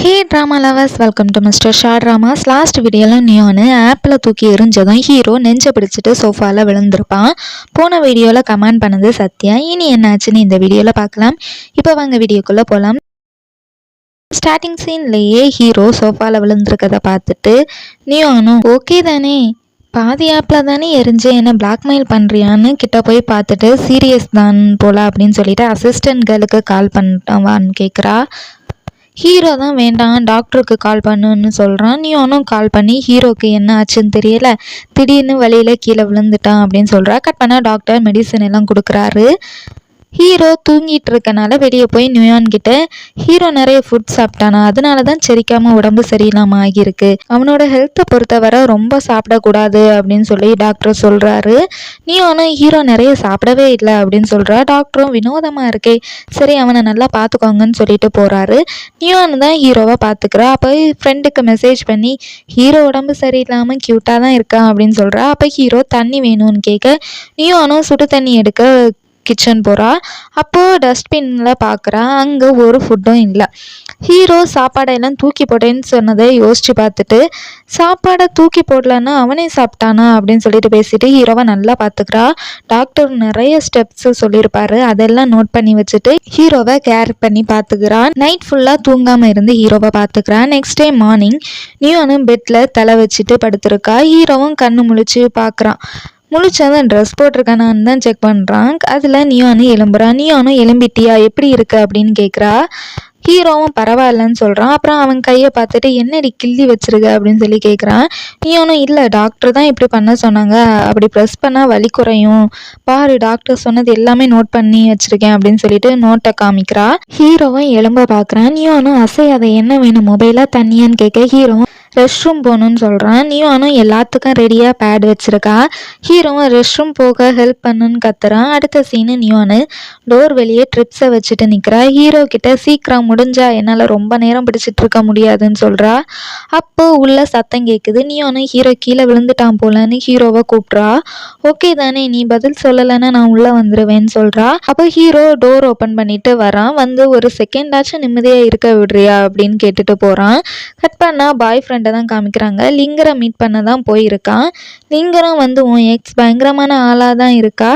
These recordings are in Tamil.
Hey drama lovers, welcome to mister Shah dramas. Last வீடியோவில் நியோன்னு ஆப்பில் தூக்கி எரிஞ்சதும் ஹீரோ நெஞ்சை பிடிச்சிட்டு சோஃபாவில் விழுந்திருப்பான். போன வீடியோவில் கமெண்ட் பண்ணது சத்யா. இனி என்னாச்சுன்னு இந்த வீடியோவில் பார்க்கலாம். இப்போ வாங்க வீடியோக்குள்ளே போகலாம். ஸ்டார்டிங் சீன்லேயே ஹீரோ சோஃபாவில் விழுந்திருக்கதை பார்த்துட்டு நியோனும் ஓகே தானே, பாதி ஆப்பில் தானே எரிஞ்சு என்ன பிளாக்மெயில் பண்ணுறியான்னு கிட்ட போய் பார்த்துட்டு சீரியஸ் தான் போல அப்படின்னு சொல்லிட்டு அசிஸ்டன்ட் கேர்ளுக்கு கால் பண்ணவான்னு கேட்குறா. ஹீரோ தான் வேண்டாம் டாக்டருக்கு கால் பண்ணுன்னு சொல்கிறான். நியோனும் கால் பண்ணி ஹீரோக்கு என்ன ஆச்சுன்னு தெரியல, திடீர்னு வழியில் கீழே விழுந்துட்டான் அப்படின்னு சொல்கிறா. கட் பண்ணால் டாக்டர் மெடிசன் எல்லாம் கொடுக்குறாரு. ஹீரோ தூங்கிட்டு இருக்கனால வெளியே போய் நியோன் கிட்ட ஹீரோ நிறைய ஃபுட் சாப்பிட்டானா, அதனால தான் செரிக்காமல் உடம்பு சரியில்லாமல் ஆகியிருக்கு, அவனோட ஹெல்த்தை பொறுத்தவரை ரொம்ப சாப்பிடக்கூடாது அப்படின்னு சொல்லி டாக்டர் சொல்கிறாரு. நியோனும் ஹீரோ நிறைய சாப்பிடவே இல்லை அப்படின்னு சொல்கிறா. டாக்டரும் வினோதமாக இருக்கே, சரி அவனை நல்லா பார்த்துக்கோங்கன்னு சொல்லிட்டு போகிறாரு. நியோன் தான் ஹீரோவை பார்த்துக்கிறா. அப்போ ஃப்ரெண்டுக்கு மெசேஜ் பண்ணி ஹீரோ உடம்பு சரியில்லாமல் க்யூட்டாக தான் இருக்கான் அப்படின்னு சொல்கிறா. அப்போ ஹீரோ தண்ணி வேணும்னு கேட்க நியோனும் சுடு தண்ணி எடுக்க கிச்சன் போகிறா. அப்போது டஸ்ட்பின்னில் பார்க்குறா, அங்கே ஒரு ஃபுட்டும் இல்லை. ஹீரோ சாப்பாடையெல்லாம் தூக்கி போட்டேன்னு சொன்னதை யோசித்து பார்த்துட்டு சாப்பாடை தூக்கி போடலன்னா அவனே சாப்பிட்டானா அப்படின்னு சொல்லிட்டு பேசிட்டு ஹீரோவை நல்லா பார்த்துக்கிறா. டாக்டர் நிறைய ஸ்டெப்ஸு சொல்லியிருப்பாரு, அதெல்லாம் நோட் பண்ணி வச்சுட்டு ஹீரோவை கேர் பண்ணி பார்த்துக்கிறான். நைட் ஃபுல்லாக தூங்காமல் இருந்து ஹீரோவை பார்த்துக்கிறான். நெக்ஸ்ட் டே மார்னிங் நியோனும் பெட்டில் தலை வச்சுட்டு படுத்திருக்கா. ஹீரோவும் கண்ணு முழிச்சு பார்க்குறான். முழிச்சதான் ட்ரெஸ் போட்டிருக்கானான்னு தான் செக் பண்ணுறான். அதில் நியோனு எலும்புறான். நியோனும் எலும்பிட்டியா, எப்படி இருக்கு அப்படின்னு கேட்குறா. ஹீரோவும் பரவாயில்லன்னு சொல்கிறான். அப்புறம் அவன் கையை பார்த்துட்டு என்னடி கிள்ளி வச்சிருக்க அப்படின்னு சொல்லி கேட்குறான். நியோனும் இல்லை டாக்டர் தான் இப்படி பண்ண சொன்னாங்க, அப்படி ப்ரெஸ் பண்ணால் வலி குறையும் பாரு, டாக்டர் சொன்னது எல்லாமே நோட் பண்ணி வச்சுருக்கேன் அப்படின்னு சொல்லிட்டு நோட்டை காமிக்கிறா. ஹீரோவும் எலும்ப பார்க்குறான். நியோனும் அசையாத என்ன வேணும், மொபைலாக தண்ணியான்னு கேட்க ஹீரோவும் ரெஸ்ட் ரூம் போகணுன்னு சொல்கிறான். நியோனும் எல்லாத்துக்கும் ரெடியாக பேட் வச்சுருக்கா. ஹீரோவும் ரெஸ்ட் ரூம் போக ஹெல்ப் பண்ணுன்னு கத்துறான். அடுத்த சீனு நியோனு டோர் வெளியே ட்ரிப்ஸை வச்சுட்டு நிற்கிறா. ஹீரோ கிட்ட சீக்கிரம் முடிஞ்சா, என்னால் ரொம்ப நேரம் பிடிச்சிட்டு இருக்க முடியாதுன்னு சொல்கிறா. அப்போ உள்ள சத்தம் கேட்குது. நியோனு ஹீரோ கீழே விழுந்துட்டான் போலன்னு ஹீரோவை கூப்பிட்றா. ஓகே தானே, நீ பதில் சொல்லலைன்னா நான் உள்ளே வந்துடுவேன்னு சொல்கிறா. அப்போ ஹீரோ டோர் ஓப்பன் பண்ணிட்டு வரான். வந்து ஒரு செகண்டாச்சும் நிம்மதியாக இருக்க விடுறியா அப்படின்னு கேட்டுட்டு போகிறான். கட் பண்ணால் பாய் ஃப்ரெண்ட் தான் காமிக்கிறாங்க. லிங்கரை மீட் பண்ண தான் போயிருக்கான். லிங்கரம் வந்து உன் எக்ஸ் பயங்கரமான ஆளாக தான் இருக்கா,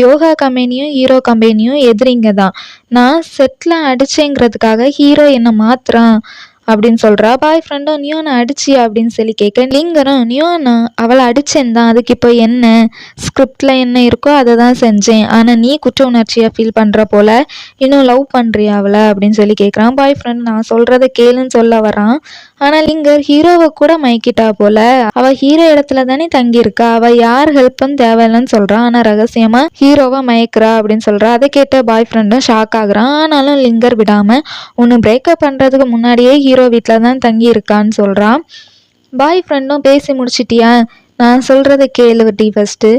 யோகா கம்பெனியும் ஹீரோ கம்பெனியும் எதிரிங்க தான், நான் செட்டில் அடிச்சேங்கிறதுக்காக ஹீரோ என்னை மாத்துறான் அப்படின்னு சொல்கிறா. பாய் ஃப்ரெண்டும் நியோனை அடிச்சியா அப்படின்னு சொல்லி கேட்க லிங்கரும் நியோனா அவளை அடிச்சேன் தான், அதுக்கு இப்போ என்ன, ஸ்கிரிப்டில் என்ன இருக்கோ அதை தான் செஞ்சேன், ஆனால் நீ குற்ற உணர்ச்சியாக ஃபீல் பண்ணுற போல, இன்னும் லவ் பண்ணுறியா அவளை அப்படின்னு சொல்லி கேட்குறான். பாய் ஃப்ரெண்ட் நான் சொல்கிறத கேளுன்னு சொல்ல வரான். ஆனால் லிங்கர் ஹீரோவை கூட மயக்கிட்டா போல, அவள் ஹீரோ இடத்துல தானே தங்கியிருக்கா, அவள் யார் ஹெல்ப்பும் தேவையில்லைன்னு சொல்கிறான். ஆனால் ரகசியமாக ஹீரோவை மயக்கிறா அப்படின்னு சொல்கிறா. அதை கேட்ட பாய் ஃப்ரெண்டும் ஷாக் ஆகுறான். ஆனாலும் லிங்கர் விடாமல் ஒன்று பிரேக்கப் பண்ணுறதுக்கு முன்னாடியே ஹீரோ வீட்டில் தான் தங்கி இருக்கான்னு சொல்கிறான். பாய் ஃப்ரெண்டும் பேசி முடிச்சிட்டியா, நான் சொல்கிறத கேளுவட்டி ஃபஸ்ட்டு,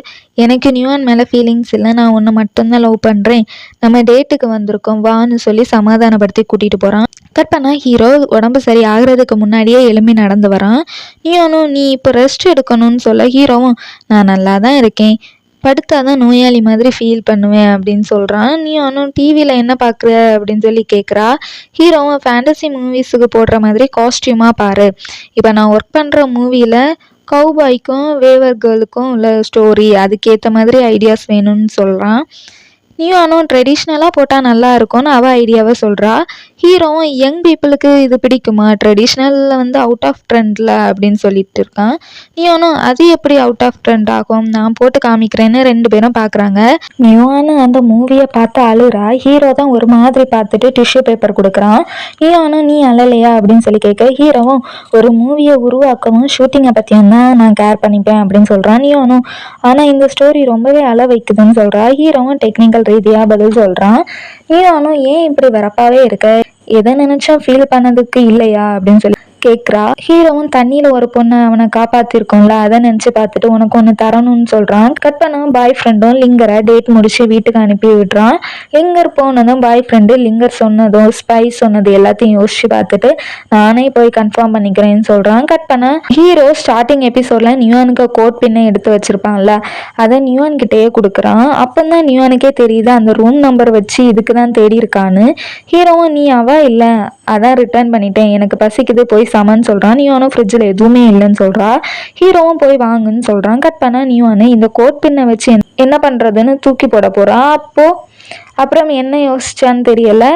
எனக்கு நியோன் மேலே ஃபீலிங்ஸ் இல்லை, நான் உன்னை மட்டும்தான் லவ் பண்ணுறேன், நம்ம டேட்டுக்கு வந்திருக்கோம் வான்னு சொல்லி சமாதானப்படுத்தி கூட்டிகிட்டு போகிறான். கட் பண்ணால் ஹீரோ உடம்பு சரி ஆகிறதுக்கு முன்னாடியே எழும்பி நடந்து வரான். நியோனும் நீ இப்போ ரெஸ்ட் எடுக்கணும்னு சொல்ல ஹீரோவும் நான் நல்லா தான் இருக்கேன், படுத்தாதான் நோயாளி மாதிரி ஃபீல் பண்ணுவேன் அப்படின்னு சொல்கிறான். நியோனும் டிவியில் என்ன பார்க்குற அப்படின்னு சொல்லி கேட்குறா. ஹீரோவும் ஃபேண்டசி மூவிஸுக்கு போடுற மாதிரி காஸ்டியூமாக பாரு, இப்போ நான் ஒர்க் பண்ணுற மூவியில் கவுபாய்க்கும் வேவர் கேர்ளுக்கும் உள்ள ஸ்டோரி, அதுக்கேற்ற மாதிரி ஐடியாஸ் வேணும்னு சொல்கிறான். நியோனும் ட்ரெடிஷ்னலாக போட்டால் நல்லா இருக்கும்னு அவள் ஐடியாவை சொல்கிறா. ஹீரோவும் யங் பீப்புளுக்கு இது பிடிக்குமா, ட்ரெடிஷ்னலில் வந்து அவுட் ஆஃப் ட்ரெண்டில் அப்படின்னு சொல்லிட்டு இருக்கான். நியோனும் அது எப்படி அவுட் ஆஃப் ட்ரெண்ட் ஆகும், நான் போட்டு காமிக்கிறேன்னு ரெண்டு பேரும் பார்க்குறாங்க. நியோனு அந்த மூவியை பார்த்து அழுறா. ஹீரோ தான் ஒரு மாதிரி பார்த்துட்டு டிஷ்யூ பேப்பர் கொடுக்குறான். நியோனும் நீ அழலையா அப்படின்னு சொல்லி கேட்க ஹீரோவும் ஒரு மூவியை உருவாக்கவும் ஷூட்டிங்கை பற்றியும் தான் நான் கேர் பண்ணிப்பேன் அப்படின்னு சொல்கிறான். நியோனும் ஆனால் இந்த ஸ்டோரி ரொம்பவே அழ வைக்குதுன்னு சொல்கிறா. ஹீரோவும் டெக்னிக்கல் ரீதியாக பதில் சொல்கிறான். நியோனும் ஏன் இப்படி வரப்பாவே இருக்க, எதை நினைச்சா ஃபீல் பண்ணதுக்கு இல்லையா அப்படின்னு சொல்லி கேட்குறா. ஹீரோவும் தண்ணியில் ஒரு பொண்ணை அவனை காப்பாற்றிருக்கோம்ல அதை நினச்சி பார்த்துட்டு உனக்கு ஒன்று தரணும்னு சொல்கிறான். கட் பண்ண பாய் ஃப்ரெண்டும் லிங்கரை டேட் முடிச்சு வீட்டுக்கு அனுப்பி விடுறான். லிங்கர் போனதும் பாய் ஃப்ரெண்டு லிங்கர் சொன்னதும் ஸ்பை சொன்னது எல்லாத்தையும் யோசிச்சு பார்த்துட்டு நானே போய் கன்ஃபார்ம் பண்ணிக்கிறேன்னு சொல்கிறான். கட் பண்ண ஹீரோ ஸ்டார்டிங் எபிசோட்ல நியூயானுக்கு கோட் பின்னை எடுத்து வச்சிருப்பான்ல அதை நியூயான் கிட்டேயே கொடுக்குறான். அப்போதான் நியூயானுக்கே தெரியுது அந்த ரூம் நம்பர் வச்சு இதுக்கு தான் தேடி இருக்கான்னு. ஹீரோவும் நீ அவ இல்லை அதான் ரிட்டர்ன் பண்ணிட்டேன் எனக்கு பசிக்குது போய் சமன்னு சொல்கிறான். நியூயானும் ஃப்ரிட்ஜில் எதுவுமே இல்லைன்னு சொல்கிறா. ஹீரோவும் போய் வாங்குன்னு சொல்கிறான். கட் பண்ண நியூயானு இந்த கோட் பின்னை வச்சு என்ன பண்ணுறதுன்னு தூக்கி போட போகிறா. அப்புறம் என்ன யோசிச்சான்னு தெரியல.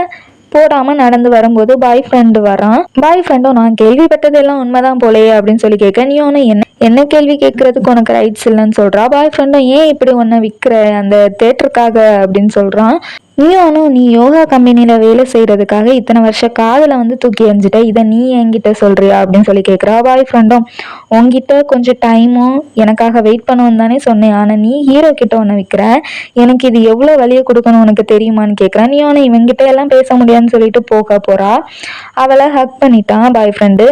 போடாமல் நடந்து வரும்போது பாய் ஃப்ரெண்டு வரான். பாய் ஃப்ரெண்டும் நான் கேள்விப்பட்டதெல்லாம் உண்மைதான் போலையே அப்படின்னு சொல்லி கேட்க நீ என்ன கேள்வி கேட்கறதுக்கு உனக்கு ரைட்ஸ் இல்லைன்னு சொல்கிறா. பாய் ஃப்ரெண்டும் ஏன் இப்படி ஒன்று விற்கிற அந்த தேட்டருக்காக அப்படின்னு சொல்கிறான். நீ யோகா கம்பெனியில் வேலை செய்கிறதுக்காக இத்தனை வருஷம் காதில் வந்து தூக்கி எறிஞ்சிட்ட இதை நீ என்கிட்ட சொல்கிறியா அப்படின்னு சொல்லி கேட்குறா. பாய் ஃப்ரெண்டும் உங்ககிட்ட கொஞ்சம் டைமும் எனக்காக வெயிட் பண்ணுவோன்னு தானே சொன்னேன் ஆனால் நீ ஹீரோ கிட்ட ஒன்று விற்கிற எனக்கு இது எவ்வளோ வலியை கொடுக்கணும் உனக்கு தெரியுமான்னு கேட்குறான். இவங்கிட்ட எல்லாம் பேச முடியாதுன்னு சொல்லிட்டு போக போகிறா. அவளை ஹக் பண்ணிட்டான் பாய் ஃப்ரெண்டு.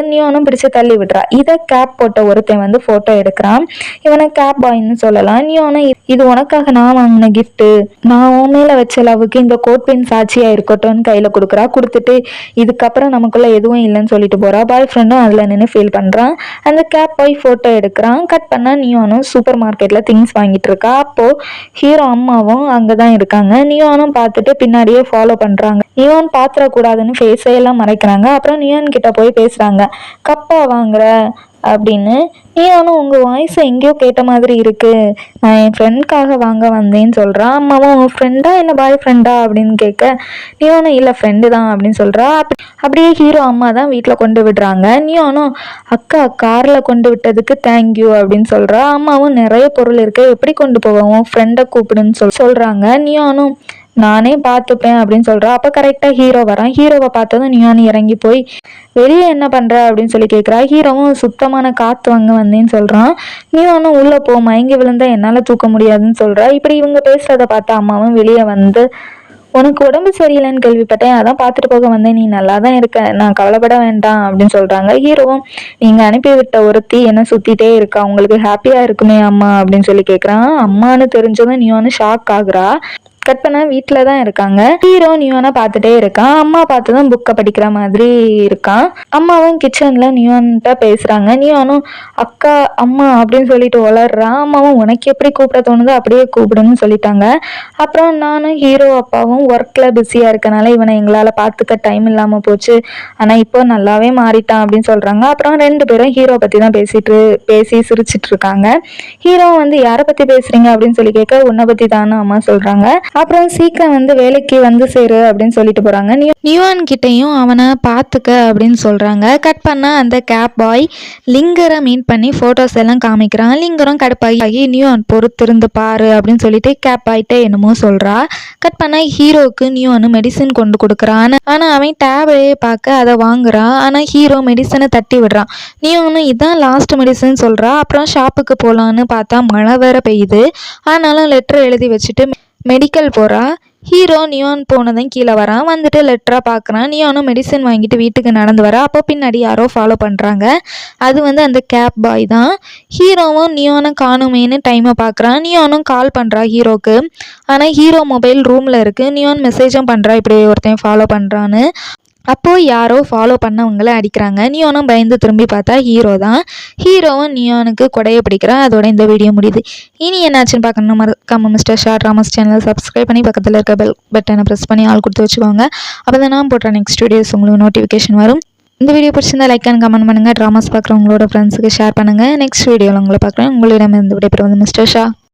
பிடிச்சி தள்ளி விடுறா. இதை கேப் போட்ட ஒருத்தன் வந்து ஃபோட்டோ எடுக்கிறான். இவனை கேப் பாய்ன்னு சொல்லலாம். இது உனக்காக நான் வாங்கின கிஃப்ட்டு நான் உன் மேலே வச்ச லவ்வுக்கு இந்த கோட் பென் சாட்சியா இருக்கட்டும்னு கையில கொடுக்குறா. கொடுத்துட்டு இதுக்கப்புறம் நமக்குள்ள எதுவும் இல்லைன்னு சொல்லிட்டு போறா. பாய் ஃப்ரெண்டும் அதுல நின்று ஃபீல் பண்றான். அந்த கேப் போய் போட்டோ எடுக்கிறான். கட் பண்ணா நியோனும் சூப்பர் மார்க்கெட்ல திங்ஸ் வாங்கிட்டு இருக்கா. அப்போ ஹீரோ அம்மாவும் அங்கதான் இருக்காங்க. நியோனும் பார்த்துட்டு பின்னாடியே ஃபாலோ பண்றாங்க. நியோன் பாத்திரக்கூடாதுன்னு ஃபேஸையெல்லாம் மறைக்கிறாங்க. அப்புறம் நியோன் கிட்ட போய் பேசுறாங்க. கப்பா வாங்குற அப்படின்னு. நீயானும் உங்கள் வாய்ஸ் எங்கேயோ கேட்ட மாதிரி இருக்கு நான் என் ஃப்ரெண்ட்காக வாங்க வந்தேன்னு சொல்கிறான். அம்மாவும் உங்கள் ஃப்ரெண்டா இல்லை பாய் ஃப்ரெண்டா அப்படின்னு கேட்க நீயானும் இல்லை ஃப்ரெண்டு தான் அப்படின்னு சொல்கிறா. அப்படியே ஹீரோ அம்மா தான் வீட்டில் கொண்டு விடுறாங்க. நீயானும் அக்கா காரில் கொண்டு விட்டதுக்கு தேங்க்யூ அப்படின்னு சொல்கிறா. அம்மாவும் நிறைய பொருள் இருக்கு எப்படி கொண்டு போவோம் ஃப்ரெண்டை கூப்பிடுன்னு சொல்கிறாங்க. நீயானும் நானே பார்த்துப்பேன் அப்படின்னு சொல்கிறா. அப்போ கரெக்டாக ஹீரோ வரான். ஹீரோவை பார்த்ததும் நியான் இறங்கி போய் வெளியே என்ன பண்ணுற அப்படின்னு சொல்லி கேட்குறா. ஹீரோவும் சுத்தமான காற்று வாங்க வந்தேன்னு சொல்கிறான். நியானும் உள்ளே போ மயங்கி விழுந்தா என்னால் தூக்க முடியாதுன்னு சொல்கிறா. இப்படி இவங்க பேசுகிறத பார்த்தா அம்மாவும் வெளியே வந்து உனக்கு உடம்பு சரியில்லைன்னு கேள்விப்பட்டேன் அதான் பார்த்துட்டு போக வந்தேன் நீ நல்லா தான் இருக்க நான் கவலைப்பட வேண்டாம் அப்படின்னு சொல்கிறாங்க. ஹீரோவும் நீங்கள் அனுப்பிவிட்ட ஒருத்தி என்ன சுற்றிட்டே இருக்கா உங்களுக்கு ஹாப்பியாக இருக்குமே அம்மா அப்படின்னு சொல்லி கேட்குறான். அம்மானு தெரிஞ்சதும் நியானு ஷாக் ஆகுறா. கட் பண்ண வீட்டில் தான் இருக்காங்க. ஹீரோ நியோனை பார்த்துட்டே இருக்கான். அம்மா பார்த்ததும் புக்கை படிக்கிற மாதிரி இருக்கான். அம்மாவும் கிச்சனில் நியோன்கிட்ட பேசுகிறாங்க. நியோனும் அக்கா அம்மா அப்படின்னு சொல்லிட்டு வளர்றான். அம்மாவும் உனக்கு எப்படி கூப்பிட தோணுதோ அப்படியே கூப்பிடுன்னு சொல்லிட்டாங்க. அப்புறம் நானும் ஹீரோ அப்பாவும் ஒர்க்கில் பிஸியாக இருக்கனால இவனை எங்களால் பார்த்துக்க டைம் இல்லாமல் போச்சு ஆனால் இப்போ நல்லாவே மாறிட்டான் அப்படின்னு சொல்கிறாங்க. அப்புறம் ரெண்டு பேரும் ஹீரோ பற்றி தான் பேசி சிரிச்சிட்டு இருக்காங்க. ஹீரோ வந்து யாரை பற்றி பேசுகிறீங்க அப்படின்னு சொல்லி கேட்க உன்னை பற்றி தானே அம்மா சொல்கிறாங்க. அப்புறம் சீக்கிரம் வந்து வேலைக்கு வந்து சேரு அப்படின்னு சொல்லிட்டு போறாங்க. நியூயான் கிட்டையும் அவனை பார்த்துக்க அப்படின்னு சொல்றாங்க. கட் பண்ண அந்த கேப் பாய் லிங்கரை மீட் பண்ணி போட்டோஸ் எல்லாம் காமிக்கிறான். லிங்கரும் கடுப்பாகி நியூயான் பொறுத்திருந்து பாரு அப்படின்னு சொல்லிட்டு கேப் பாய்கிட்ட என்னமோ சொல்றா. கட் பண்ண ஹீரோக்கு நியூயான் மெடிசின் கொண்டு கொடுக்குறான். ஆனா அவன் டேப்லயே பார்க்க அதை வாங்குறான். ஆனா ஹீரோ மெடிசனை தட்டி விடுறான். நியூயான் இதான் லாஸ்ட் மெடிசன் சொல்றா. அப்புறம் ஷாப்புக்கு போலான்னு பார்த்தா மழை வேற பெய்யுது. ஆனாலும் லெட்டர் எழுதி வச்சுட்டு மெடிக்கல் போகிறா. ஹீரோ நியான் போனதும் கீழே வரான். வந்துட்டு லெட்டராக பார்க்குறான். நியானும் மெடிசன் வாங்கிட்டு வீட்டுக்கு நடந்து வரா. அப்போ பின்னாடி யாரோ ஃபாலோ பண்ணுறாங்க. அது வந்து அந்த கேப் பாய் தான். ஹீரோவும் நியானை காணுமேனு டைமை பார்க்குறான். நியானும் கால் பண்ணுறா ஹீரோக்கு. ஆனால் ஹீரோ மொபைல் ரூமில் இருக்குது. நியான் மெசேஜும் பண்ணுறா இப்படி ஒருத்தன் ஃபாலோ பண்ணுறான்னு. அப்போது யாரோ ஃபாலோ பண்ணவங்கள அடிக்கிறாங்க. நியோனும் பயந்து திரும்பி பார்த்தா ஹீரோ தான். ஹீரோவும் நியோனுக்கு கொடையை பிடிக்கிறான். அதோட இந்த வீடியோ முடியுது. இனி என்னாச்சுன்னு பார்க்கணும் மறக்காம மிஸ்டர் ஷார்ட் ராமஸ் சேனலை சப்ஸ்கிரைப் பண்ணி பக்கத்தில் இருக்க பெல் பட்டனை ப்ரெஸ் பண்ணி ஆள் கொடுத்து வச்சுக்கோங்க. அப்போ தான் நான் போடுற நெக்ஸ்ட் வீடியோஸ் உங்களுக்கு நோட்டிஃபிகேஷன் வரும். இந்த வீடியோ பிடிச்சிருந்தா லைக் அண்ட் கமெண்ட் பண்ணுங்கள். ட்ராமாஸ் பார்க்குறவங்களோட ஃப்ரெண்ட்ஸுக்கு ஷேர் பண்ணுங்கள். நெக்ஸ்ட் வீடியோவில் உங்களை பார்க்குறேன். உங்களிடம் இருந்து விடைபெறுவது மிஸ்டர் ஷா.